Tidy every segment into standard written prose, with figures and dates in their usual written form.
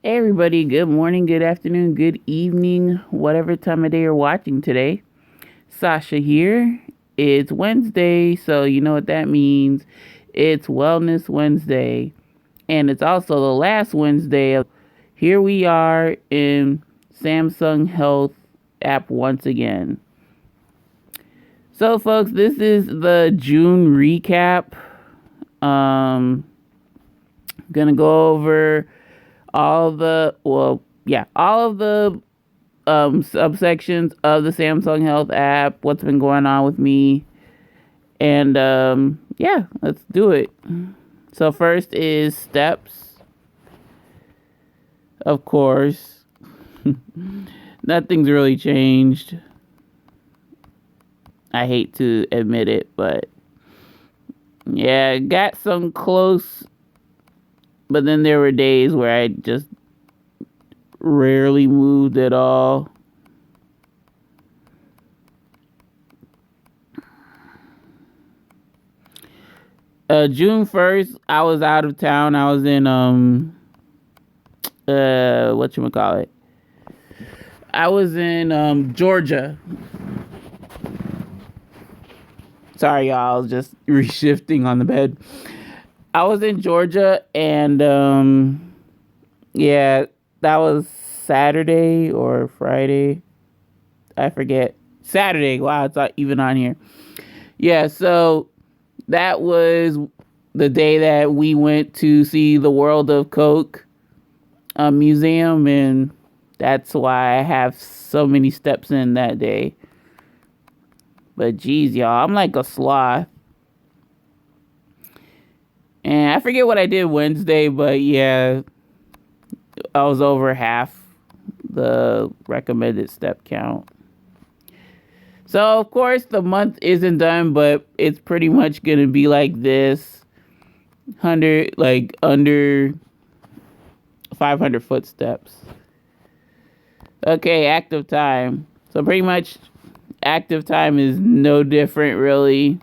Hey everybody, good morning, good afternoon, good evening, whatever time of day you're watching today. Sasha here. It's Wednesday, so you know what that means. It's Wellness Wednesday, and it's also the last Wednesday of here we are in Samsung Health app once again. So folks, this is the June recap. Gonna go over all all of the subsections of the Samsung Health app, what's been going on with me, and let's do it. So first is steps, of course. Nothing's really changed. I hate to admit it, but yeah, got some close, but then there were days where I just rarely moved at all. June 1st, I was out of town. I was in whatchamacallit. I was in Georgia. Sorry y'all, I was just reshifting on the bed. I was in Georgia and that was Saturday or Friday. I forget. Saturday. Wow, it's not even on here. Yeah, so that was the day that we went to see the World of Coke museum, and that's why I have so many steps in that day. But geez, y'all, I'm like a sloth. And I forget what I did Wednesday, but yeah, I was over half the recommended step count. So, of course, the month isn't done, but it's pretty much going to be like this. Under 500 footsteps. Okay, active time. So pretty much active time is no different, really.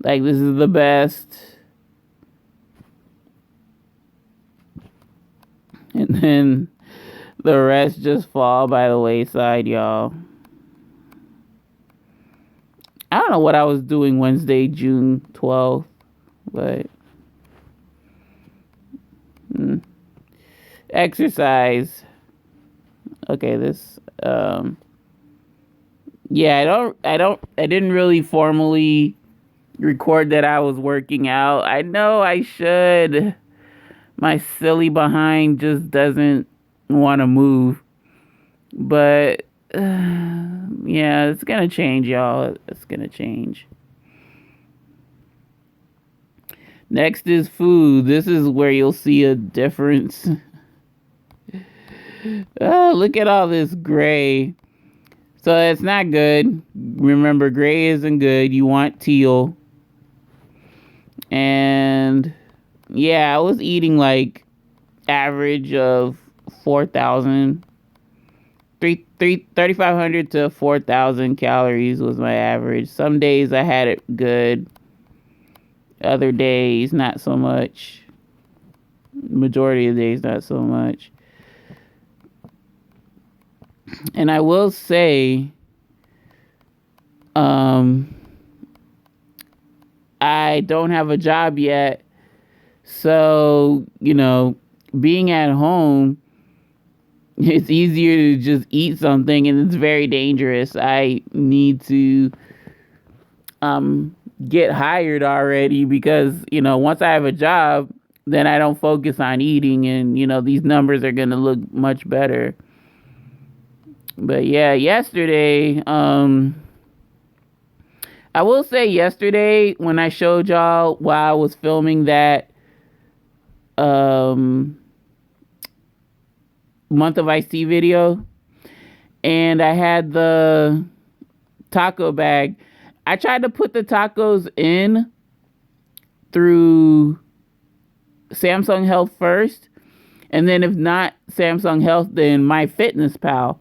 Like, this is the best. And then the rest just fall by the wayside, y'all. I don't know what I was doing Wednesday, June 12th, but exercise. Okay, this I didn't really formally record that I was working out. I know I should. My silly behind just doesn't want to move. But yeah, it's gonna change, y'all. It's gonna change. Next is food. This is where you'll see a difference. Oh, look at all this gray. So it's not good. Remember, gray isn't good. You want teal. And yeah, I was eating like average of 4,000. 3,500 to 4,000 calories was my average. Some days I had it good. Other days, not so much. Majority of the days, not so much. And I will say, I don't have a job yet. So, being at home, it's easier to just eat something, and it's very dangerous. I need to get hired already because, once I have a job, then I don't focus on eating, and, these numbers are going to look much better. But yeah, yesterday, I will say yesterday when I showed y'all while I was filming that month of IC video, and I had the taco bag. I tried to put the tacos in through Samsung Health first, and then if not Samsung Health, then MyFitnessPal.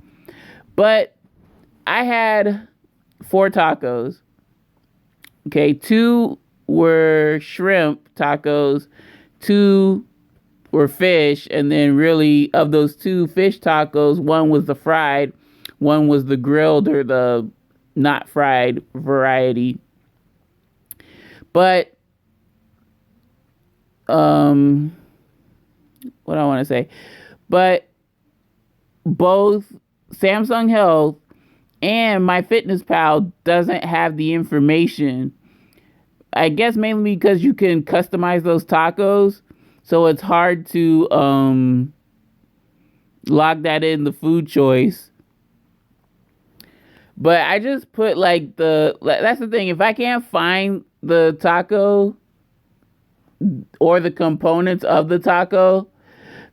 But I had 4 tacos. Okay, 2 were shrimp tacos, 2 were fish, and then really of those two fish tacos, one was the fried, one was the grilled or the not fried variety. But what I want to say, but both Samsung Health and MyFitnessPal doesn't have the information. I guess mainly because you can customize those tacos, so it's hard to log that in the food choice. But I just put like that's the thing. If I can't find the taco or the components of the taco,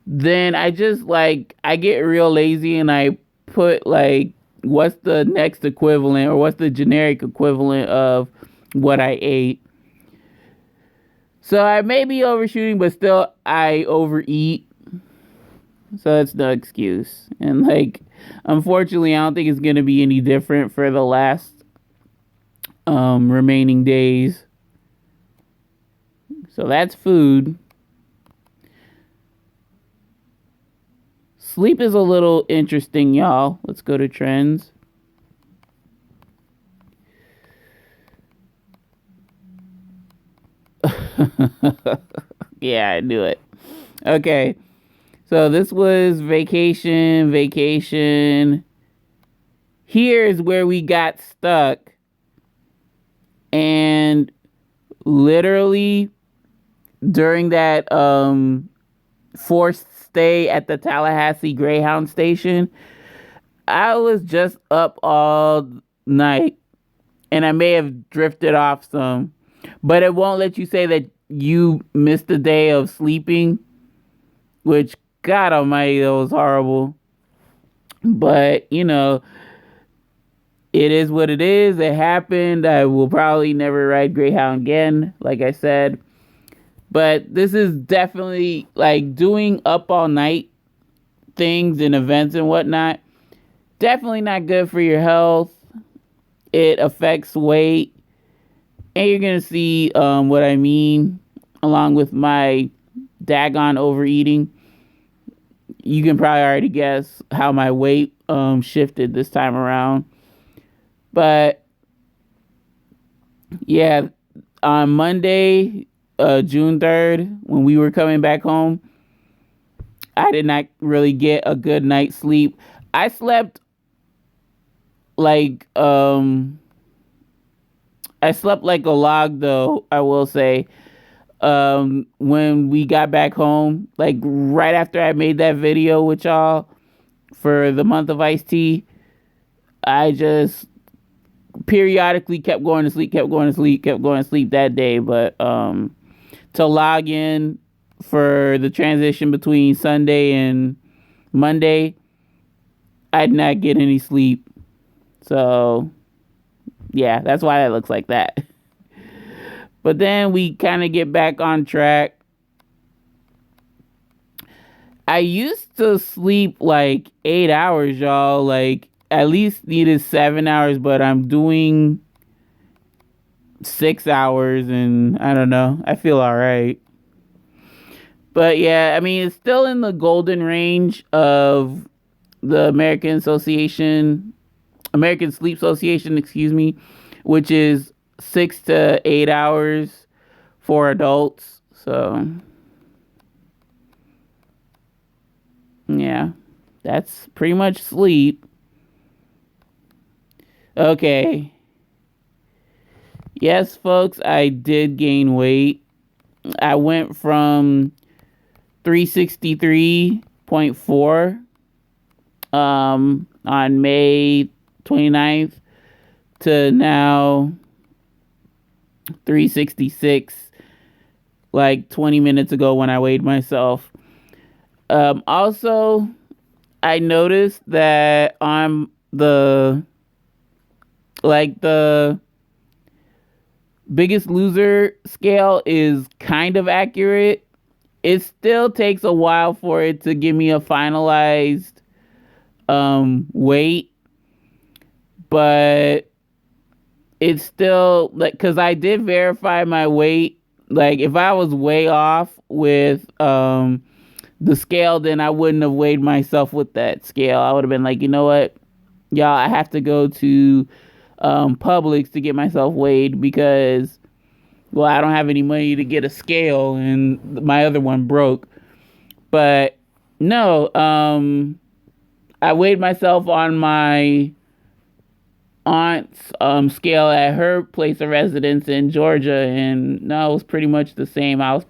then I just like, I get real lazy and I put like, what's the next equivalent or what's the generic equivalent of what I ate. So I may be overshooting, but still I overeat. So that's no excuse. And like, unfortunately, I don't think it's going to be any different for the last remaining days. So that's food. Sleep is a little interesting, y'all. Let's go to trends. Yeah, I knew it. Okay. So this was vacation. Here's where we got stuck. And literally during that forced stay at the Tallahassee Greyhound station, I was just up all night, and I may have drifted off some, but it won't let you say that you missed a day of sleeping, which, God almighty, that was horrible. But, you know, it is what it is. It happened. I will probably never ride Greyhound again, like I said. But this is definitely like doing up all night things and events and whatnot. Definitely not good for your health. It affects weight. And you're going to see what I mean along with my daggone overeating. You can probably already guess how my weight shifted this time around. But yeah, on Monday, June 3rd, when we were coming back home, I did not really get a good night's sleep. I slept like a log, though, I will say. When we got back home, like right after I made that video with y'all for the month of iced tea, I just periodically kept going to sleep that day. But to log in for the transition between Sunday and Monday, I did not get any sleep. So yeah, that's why it looks like that. But then we kind of get back on track. I used to sleep like 8 hours, y'all. Like, at least needed 7 hours, but I'm doing 6 hours, and I don't know. I feel all right. But yeah, I mean, it's still in the golden range of the American Sleep Association, which is 6 to 8 hours for adults. So yeah, that's pretty much sleep. Okay. Yes, folks, I did gain weight. I went from 363.4 on May 29th to now 366 like 20 minutes ago when I weighed myself. Also, I noticed that on the Biggest Loser scale is kind of accurate. It still takes a while for it to give me a finalized weight, but it's still like, because I did verify my weight. Like, if I was way off with the scale, then I wouldn't have weighed myself with that scale. I would have been like, you know what, y'all, I have to go to Publix to get myself weighed because, well, I don't have any money to get a scale and my other one broke. But no, I weighed myself on my aunt's scale at her place of residence in Georgia, and no, it was pretty much the same. I was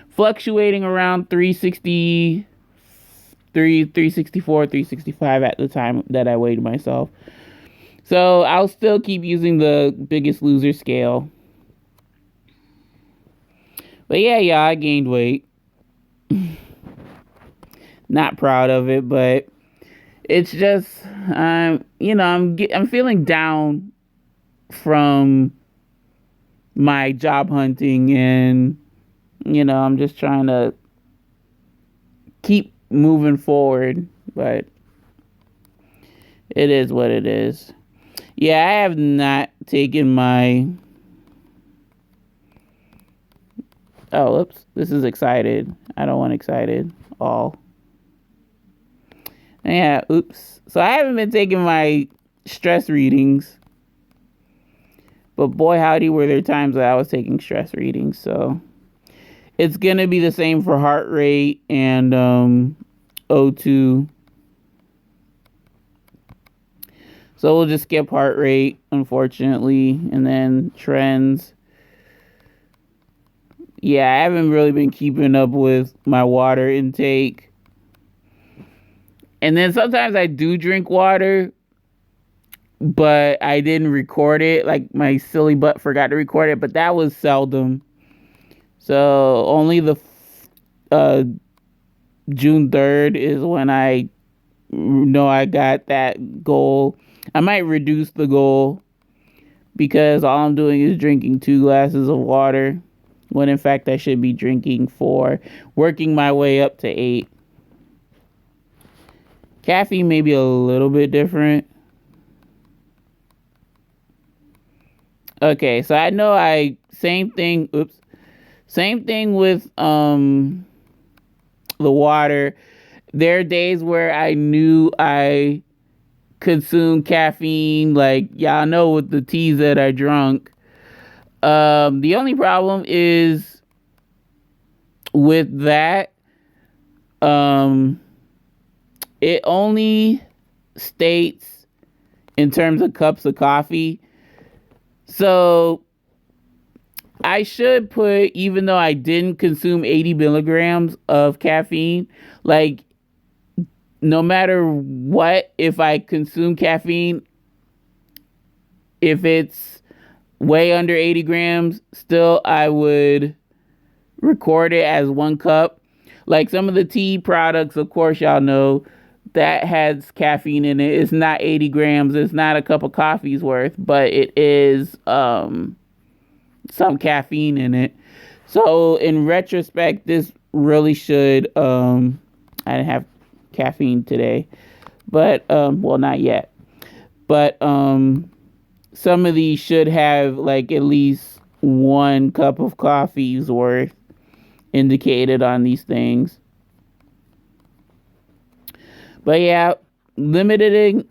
fluctuating around 364, 365 at the time that I weighed myself. So I'll still keep using the Biggest Loser scale. But yeah, I gained weight. Not proud of it, but it's just, I'm feeling down from my job hunting, and I'm just trying to keep moving forward, but it is what it is. Yeah, I have not taken my... Oh, oops. This is excited. I don't want excited. All. Yeah, oops. So I haven't been taking my stress readings. But boy, howdy, were there times that I was taking stress readings. So it's going to be the same for heart rate and O2. So we'll just skip heart rate, unfortunately. And then trends. Yeah, I haven't really been keeping up with my water intake. And then sometimes I do drink water, but I didn't record it. Like, my silly butt forgot to record it, but that was seldom. So only the June 3rd is when I know I got that goal. I might reduce the goal because all I'm doing is drinking 2 glasses of water, when in fact I should be drinking 4, working my way up to 8. Caffeine may be a little bit different. Okay, so I know same thing with the water. There are days where I knew I consumed caffeine, like y'all know with the teas that I drunk. The only problem is with that, it only states in terms of cups of coffee. So I should put, even though I didn't consume 80 milligrams of caffeine, like, no matter what, if I consume caffeine, if it's way under 80 grams, still I would record it as 1 cup. Like some of the tea products, of course, y'all know that has caffeine in it. It's not 80 grams. It's not a cup of coffee's worth, but it is some caffeine in it. So in retrospect, this really should, I didn't have caffeine today, but, well, not yet, but, some of these should have like at least 1 cup of coffee's worth indicated on these things. But yeah, limited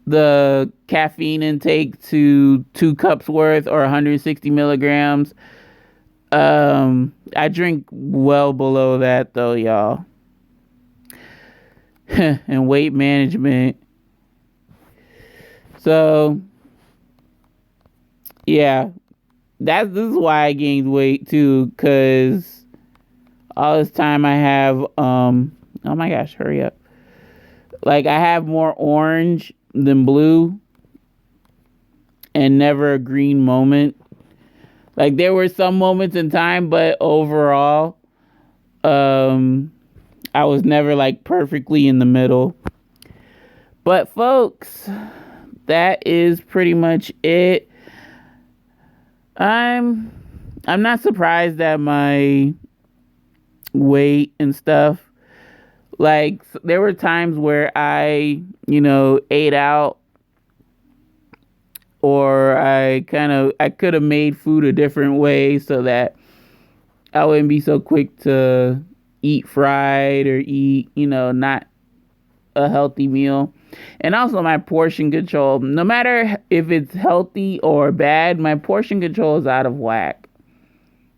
the caffeine intake to 2 cups worth or 160 milligrams. I drink well below that though, y'all. And weight management. So yeah, this is why I gained weight too, because all this time I have, oh my gosh, hurry up. Like, I have more orange than blue and never a green moment. Like, there were some moments in time, but overall, I was never like perfectly in the middle. But folks, that is pretty much it. I'm not surprised at my weight and stuff. Like, there were times where I, ate out or I could have made food a different way so that I wouldn't be so quick to eat fried or eat, not a healthy meal. And also my portion control. No matter if it's healthy or bad, my portion control is out of whack.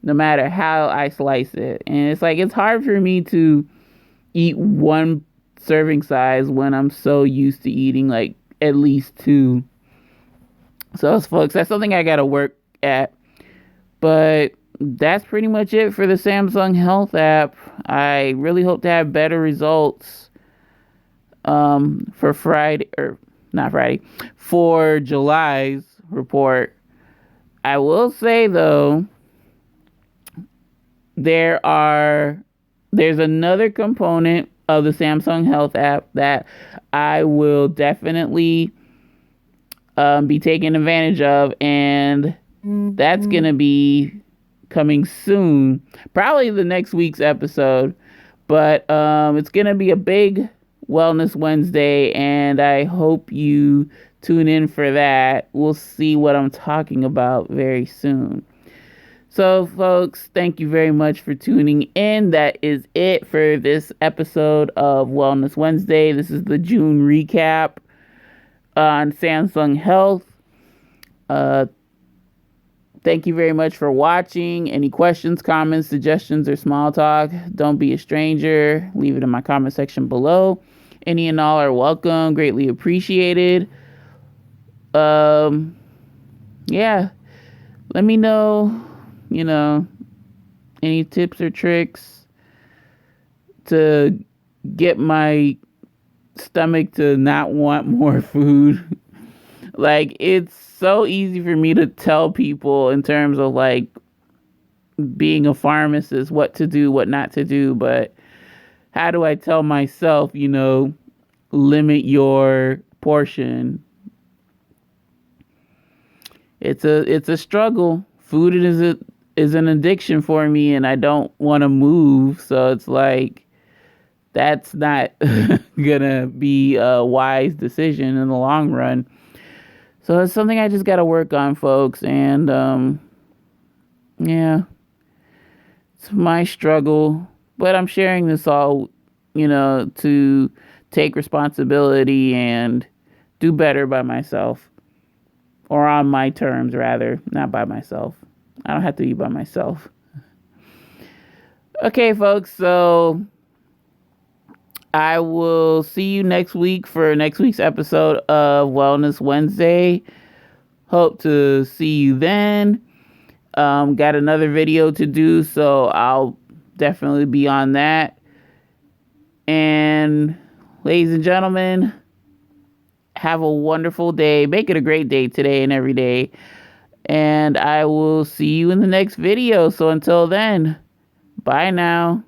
No matter how I slice it. And it's hard for me to eat one serving size when I'm so used to eating like at least two. So folks, that's something I gotta work at. But that's pretty much it for the Samsung Health app. I really hope to have better results for for July's report. I will say though, there's another component of the Samsung Health app that I will definitely be taking advantage of, and that's gonna be coming soon, probably the next week's episode. But it's gonna be a big Wellness Wednesday, and I hope you tune in for that. We'll see what I'm talking about very soon. So, folks, thank you very much for tuning in. That is it for this episode of Wellness Wednesday. This is the June recap on Samsung Health. Thank you very much for watching. Any questions, comments, suggestions, or small talk, don't be a stranger. Leave it in my comment section below. Any and all are welcome. Greatly appreciated. Yeah. Let me know, any tips or tricks to get my stomach to not want more food. Like, it's so easy for me to tell people in terms of like being a pharmacist what to do, what not to do, but how do I tell myself, limit your portion? It's a struggle. Food is an addiction for me, and I don't want to move, so it's like that's not gonna be a wise decision in the long run. So it's something I just got to work on, folks. And, yeah, it's my struggle, but I'm sharing this all, to take responsibility and do better by myself, or on my terms, rather, not by myself. I don't have to be by myself. Okay, folks. So I will see you next week for next week's episode of Wellness Wednesday. Hope to see you then. Got another video to do, so I'll definitely be on that. And ladies and gentlemen, have a wonderful day. Make it a great day today and every day. And I will see you in the next video. So until then, bye now.